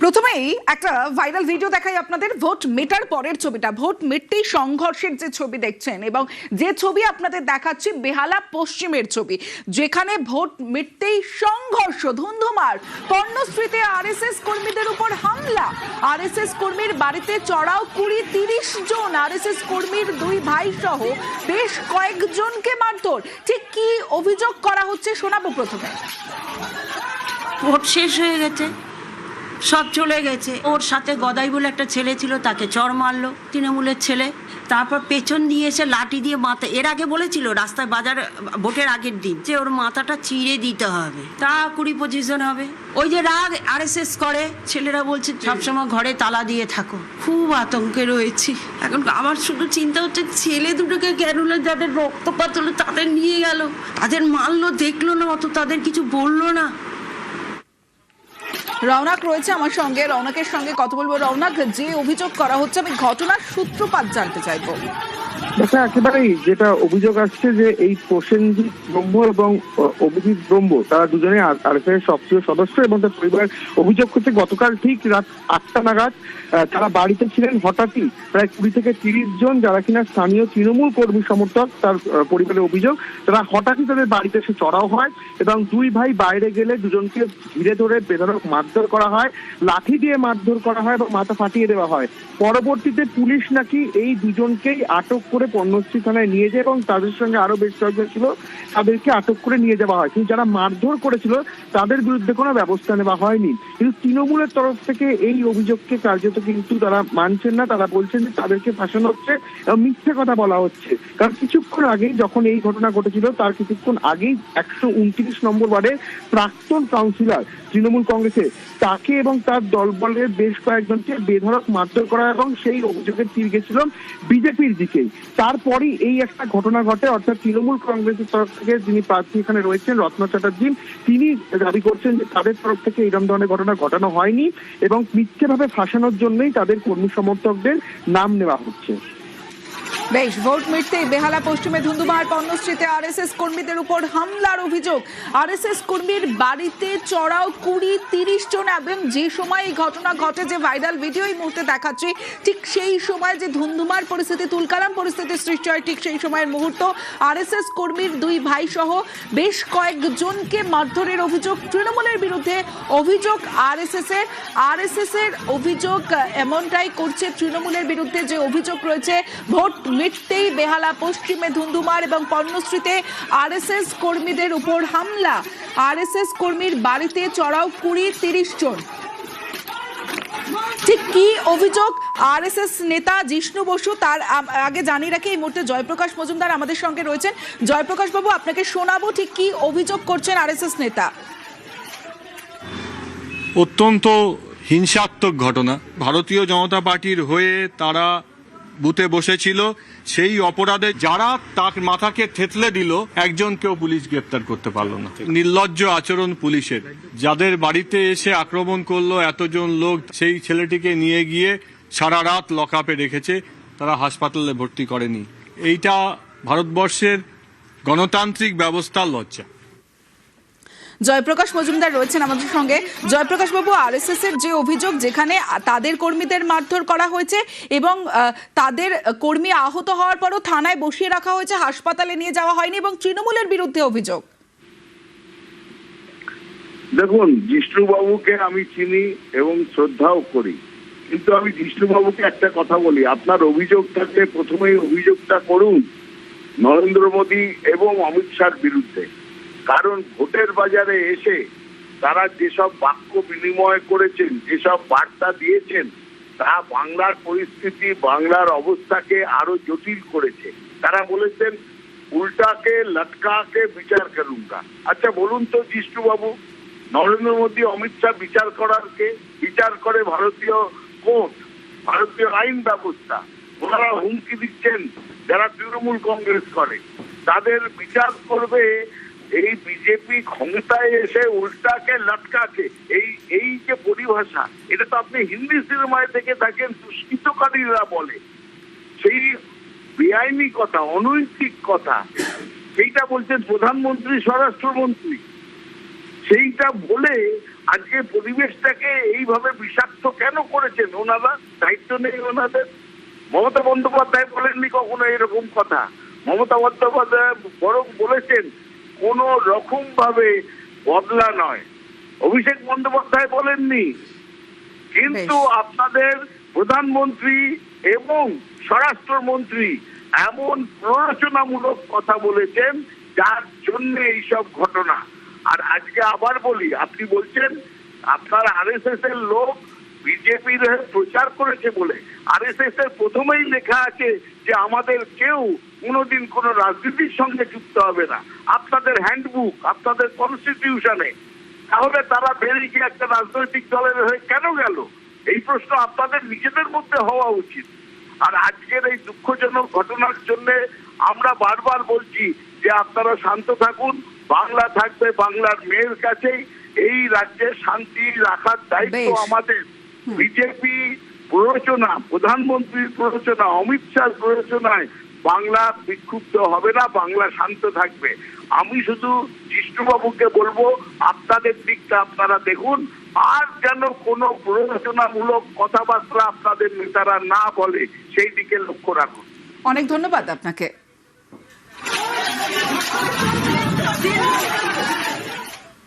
প্রথমেই একটা viral video দেখাই আপনাদের। ভোট মেটার পরের ছবিটা, ভোট মিটতেই সংঘর্ষের যে ছবি দেখছেন এবং যে ছবি আপনাদের দেখাচ্ছি বেহালা পশ্চিমের ছবি, যেখানে ভোট মিটতেই সংঘর্ষ, ধুন্ধুমার। কর্ণশ্রীতে আরএসএস কর্মীদের উপর হামলা, আরএসএস কর্মীর বাড়িতে চড়াও 20-30 জন, আরএসএস কর্মীর দুই ভাই সহ বেশ কয়েকজনকে মারধর। ঠিক কি অভিযোগ করা হচ্ছে শোনাবো প্রথমে। ভোট শেষ হয়ে গেছে, সব চলে গেছে। ওর সাথে গদাই বলে একটা ছেলে ছিল, তাকে চড় মারলো তৃণমূলের ছেলে। তারপর পেছন দিয়ে এসে লাঠি দিয়ে মাথা, এর আগে বলেছিল রাস্তায় বাজার ভোটের আগের দিন যে ওর মাথাটা চিড়ে দিতে হবে, তা 20-25 জন হবে। ওই যে রাগ আরএসএস করে, ছেলেরা বলছে সবসময় ঘরে তালা দিয়ে থাকো। খুব আতঙ্কে রয়েছি এখন। আমার শুধু চিন্তা হচ্ছে ছেলে দুটোকে কেন, যাদের রক্তপাত হলো তাদের নিয়ে গেল, তাদের মারলো, দেখলো না, অত তাদের কিছু বললো না। রওনাক রয়েছে আমার সঙ্গে, রওনাকের সঙ্গে কথা বলবো। রওনাক, যে অভিযোগ করা হচ্ছে আমি ঘটনার সূত্রপাত জানতে চাইবো। দেখা একেবারেই যেটা অভিযোগ আসছে যে এই প্রসেনজিৎ ব্রহ্ম এবং অভিজিৎ ব্রহ্ম তারা দুজনে আরএসএস এর সক্রিয় সদস্য এবং তার পরিবার অভিযোগ করছে গতকাল ঠিক রাত 8টা নাগাদ তারা বাড়িতে ছিলেন। হঠাৎই প্রায় 20-30 জন যারা কিনা স্থানীয় তৃণমূল কর্মী সমর্থক, তার পরিবারের অভিযোগ, তারা হঠাৎই তাদের বাড়িতে এসে চড়াও হয় এবং দুই ভাই বাইরে গেলে দুজনকে ঘিরে ধরে বেধড়ক মারধর করা হয়, লাঠি দিয়ে মারধর করা হয় এবং মাথা ফাটিয়ে দেওয়া হয়। পরবর্তীতে পুলিশ নাকি এই দুজনকেই আটক করে পর্ণশ্রী থানায় নিয়ে যায় এবং তাদের সঙ্গে আরো বেশ কয়েকজন ছিল, তাদেরকে আটক করে নিয়ে যাওয়া হয়। কিন্তু যারা মারধর করেছিল তাদের বিরুদ্ধে কোনো ব্যবস্থা নেওয়া হয়নি। কিন্তু তৃণমূলের তরফ থেকে এই অভিযোগকে কার্যত কিন্তু তারা মানছেন না। তারা বলছেন যে তাদেরকে ফাঁসানো হচ্ছে এবং মিথ্যে কথা বলা হচ্ছে। কারণ কিছুক্ষণ আগেই যখন এই ঘটনা ঘটেছিল তার কিছুক্ষণ আগেই 129 নম্বর ওয়ার্ডে প্রাক্তন কাউন্সিলর তৃণমূল কংগ্রেসে, তাকে এবং তার দলবলের বেশ কয়েকজনকে বেধড়ক মারধর করা এবং সেই অভিযোগের তীর গেছিল বিজেপির দিকেই। তারপরই এই একটা ঘটনা ঘটে, অর্থাৎ তৃণমূল কংগ্রেসের তরফ থেকে যিনি প্রার্থী এখানে রয়েছেন রত্না চ্যাটার্জি, তিনি দাবি করছেন যে তাদের তরফ থেকে এরকম ধরনের ঘটনা ঘটানো হয়নি এবং মিথ্যেভাবে ফাঁসানোর জন্যই তাদের কর্মী সমর্থকদের নাম নেওয়া হচ্ছে। বেশ, ভোট মিটতেই বেহালা পশ্চিমে ধুন্ধুমার, কর্ণশ্রীতে আরএসএস কর্মীদের উপর হামলার অভিযোগ। আরএসএস কর্মীর বাড়িতে চড়াও 20-30 জন এবং যে সময় এই ঘটনা ঘটে, যে ভাইরাল ভিডিও এই মুহূর্তে দেখাচ্ছি, ঠিক সেই সময় যে ধুন্ধুমার পরিস্থিতি, তুলকালাম পরিস্থিতির সৃষ্টি হয়, ঠিক সেই সময়ের মুহূর্ত। আরএসএস কর্মীর দুই ভাই সহ বেশ কয়েকজনকে মারধরের অভিযোগ তৃণমূলের বিরুদ্ধে। অভিযোগ আরএসএস এর অভিযোগ এমনটাই করছে তৃণমূলের বিরুদ্ধে। যে অভিযোগ রয়েছে, ভোট মিটতেই বেহালা পশ্চিমে ধুন্ধুমার এবং পর্ণশ্রীতে আরএসএস কর্মীদের উপর হামলা, আরএসএস কর্মীর বাড়িতে চড়াও 20-30 জন। ঠিক কি অভিযোগ আরএসএস নেতা জিষ্ণু বসু, তার আগে জানিয়ে রাখি এই মুহূর্তে জয়প্রকাশ মজুমদার আমাদের সঙ্গে রয়েছেন। জয়প্রকাশ বাবু, আপনাকে শোনাবো ঠিক কি অভিযোগ করছেন আরএসএস নেতা। অত্যন্ত হিংসাত্মক ঘটনা। ভারতীয় জনতা পার্টির হয়ে তারা বুথে বসেছিল, সেই অপরাধে যারা তার মাথাকে থেতলে দিল, একজনকেও পুলিশ গ্রেপ্তার করতে পারলো না। নির্লজ্জ আচরণ পুলিশের। যাদের বাড়িতে এসে আক্রমণ করলো এতজন লোক, সেই ছেলেটিকে নিয়ে গিয়ে সারা রাত লকআপে রেখেছে, তারা হাসপাতালে ভর্তি করেনি। এইটা ভারতবর্ষের গণতান্ত্রিক ব্যবস্থার লজ্জা। জয়প্রকাশ মজুমদার রয়েছেন আমাদের সঙ্গে। জয়প্রকাশ বাবু, আরএসএস এর যে অভিযোগ, যেখানে তাদের কর্মীদের মারধর করা হয়েছে এবং তাদের কর্মী আহত হওয়ার পরও থানায় বসিয়ে রাখা হয়েছে, হাসপাতালে নিয়ে যাওয়া হয়নি, এবং তৃণমূলের বিরুদ্ধে অভিযোগ। দেখুন, জিষ্ণুবাবুকে আমি চিনি এবং শ্রদ্ধাও করি, কিন্তু আমি জিষ্ণুবাবুকে একটা কথা বলি, আপনার অভিযোগ থাকলে প্রথমেই অভিযোগটা করুন নরেন্দ্র মোদী এবং অমিত শাহর বিরুদ্ধে। কারণ ভোটের বাজারে এসে তারা যেসব বাক্য বিনিময় করেছেন, যেসব বার্তা দিয়েছেন, তা বাংলার পরিস্থিতি, বাংলার অবস্থাকে আরো জটিল করেছে। তারা বলেছেন উল্টাকে লটকাকে বিচার করুঙ্গা। আচ্ছা বলুন তো জিষ্ণুবাবু, নরেন্দ্র মোদী অমিত শাহ বিচার করার কে? বিচার করে ভারতীয় কোর্ট, ভারতীয় আইন ব্যবস্থা। ওনারা হুমকি দিচ্ছেন যারা তৃণমূল কংগ্রেস করে, তাদের বিচার করবে এই বিজেপি ক্ষমতায় এসে উল্টাকে লটকাকে। এই যে পরিভাষা, এটা তো আপনি হিন্দি সিনেমায় দেখে থাকেন, দুষ্কৃতকারীরা বলে। সেই বেআইনি কথা, অনৈতিক কথা, সেইটা বলছেন প্রধানমন্ত্রী, স্বরাষ্ট্রমন্ত্রী। সেইটা বলে আজকে পরিবেশটাকে এইভাবে বিষাক্ত কেন করেছেন ওনারা? দায়িত্ব নেই ওনাদের? মমতা বন্দ্যোপাধ্যায় বলেননি কখনো এরকম কথা। মমতা বন্দ্যোপাধ্যায় বরং বলেছেন কোন রকম ভাবে বদলা নয়। অভিষেক বন্দ্যোপাধ্যায় বলেননি। কিন্তু আপনাদের প্রধানমন্ত্রী এবং স্বরাষ্ট্রমন্ত্রী এমন প্ররোচনামূলক কথা বলেছেন যার জন্য এইসব ঘটনা। আর আজকে আবার বলি, আপনি বলছেন আপনার আরএসএস এর লোক বিজেপির হয়ে প্রচার করেছে বলে। আরএসএস এর প্রথমেই লেখা আছে যে আমাদের কেউ কোনোদিন কোনো রাজনীতির সঙ্গে যুক্ত হবে না, আপনাদের হ্যান্ডবুক, আপনাদের কনস্টিটিউশনে। তাহলে তারা বেরিয়ে গিয়ে একটা রাজনৈতিক দলের হয়ে কেন গেল? এই প্রশ্ন আপনাদের নিজেদের মধ্যে হওয়া উচিত। আর আজকের এই দুঃখজনক ঘটনার জন্য আমরা বারবার বলছি যে আপনারা শান্ত থাকুন, বাংলা থাকবে বাংলার মেয়ের কাছেই। এই রাজ্যে শান্তি রাখার দায়িত্ব আমাদের। বিজেপি প্ররোচনা, প্রধানমন্ত্রীর প্ররোচনা, অমিত শাহ প্ররোচনায় বাংলা বিক্ষুব্ধ হবে না, বাংলা শান্ত থাকবে। আমি শুধু জিষ্ণুবাবুকে বলবো আপনাদের দিকটা আপনারা দেখুন, আর যেন কোনো প্ররোচনামূলক কথাবার্তা আপনাদের নেতারা না বলে সেই দিকে লক্ষ্য রাখুন। অনেক ধন্যবাদ আপনাকে।